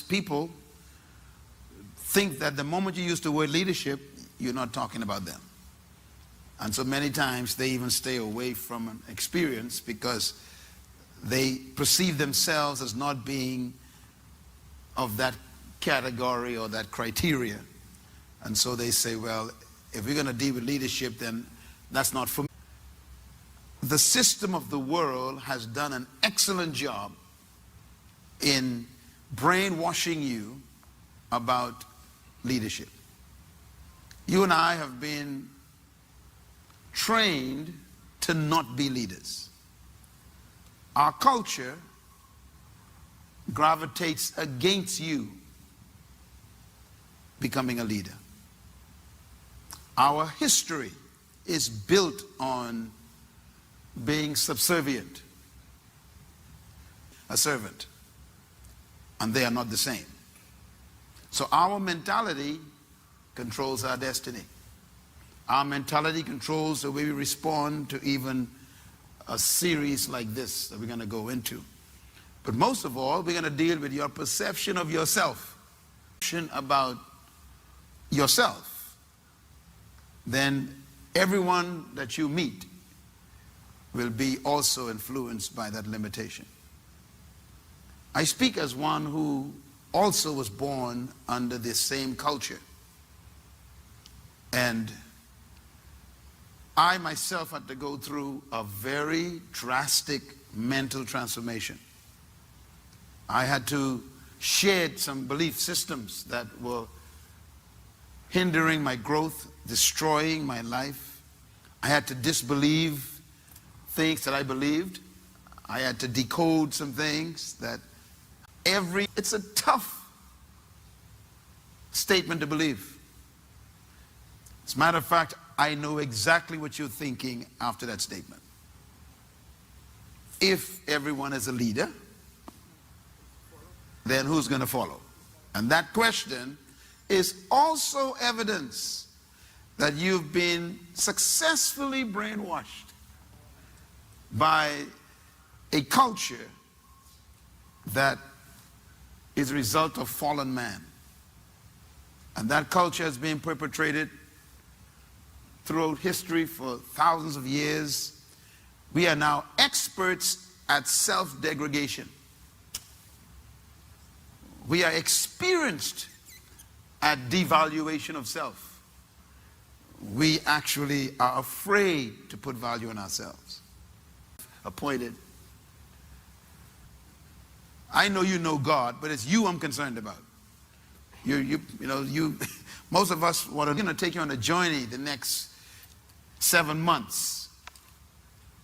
people think that the moment you use the word leadership, you're not talking about them. And so many times they even stay away from an experience because they perceive themselves as not being of that category or that criteria. And so they say, well, if we're going to deal with leadership, then that's not for me. The system of the world has done an excellent job in brainwashing you about leadership. You and I have been trained to not be leaders. Our culture gravitates against you becoming a leader. Our history is built on being subservient, a servant, and they are not the same. So our mentality controls our destiny. Our mentality controls the way we respond to even a series like this that we're going to go into. But most of all, we're going to deal with your perception of yourself, about yourself. Then everyone that you meet will be also influenced by that limitation. I speak as one who also was born under this same culture. And I myself had to go through a very drastic mental transformation. I had to shed some belief systems that were hindering my growth, destroying my life. I had to disbelieve things that I believed. I had to decode some things that it's a tough statement to believe. As a matter of fact, I know exactly what you're thinking after that statement. If everyone is a leader, then who's going to follow? And that question is also evidence that you've been successfully brainwashed by a culture that is a result of fallen man. And that culture has been perpetrated throughout history for thousands of years. We are now experts at self-degradation. We are experienced at devaluation of self. We actually are afraid to put value on ourselves. Appointed. I know you know God, but it's you I'm concerned about. Most of us want to take you on a journey the next 7 months.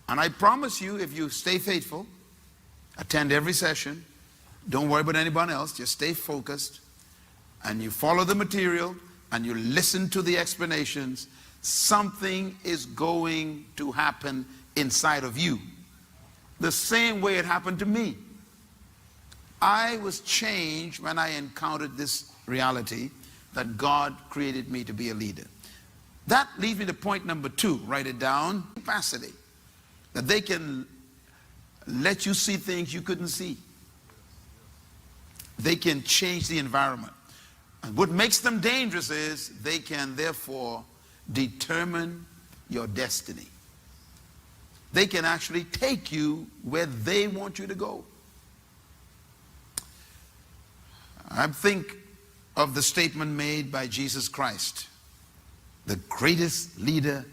And I promise you, if you stay faithful, attend every session, don't worry about anyone else, just stay focused, and you follow the material, and you listen to the explanations, something is going to happen inside of you. The same way it happened to me. I was changed when I encountered this reality that God created me to be a leader. That leads me to point number 2. Write it down. Capacity. That they can let you see things you couldn't see. They can change the environment. And what makes them dangerous is they can therefore determine your destiny. They can actually take you where they want you to go. I think of the statement made by Jesus Christ, the greatest leader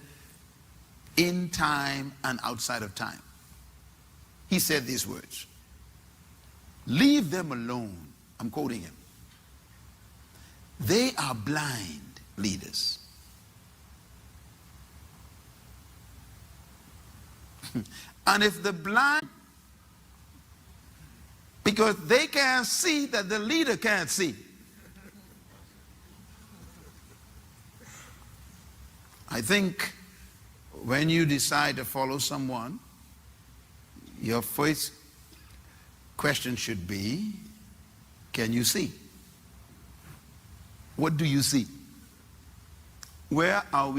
in time and outside of time. He said these words, "Leave them alone." I'm quoting him. "They are blind leaders." And if the blind, because they can't see that the leader can't see. I think when you decide to follow someone, your first question should be, can you see? What do you see? Where are we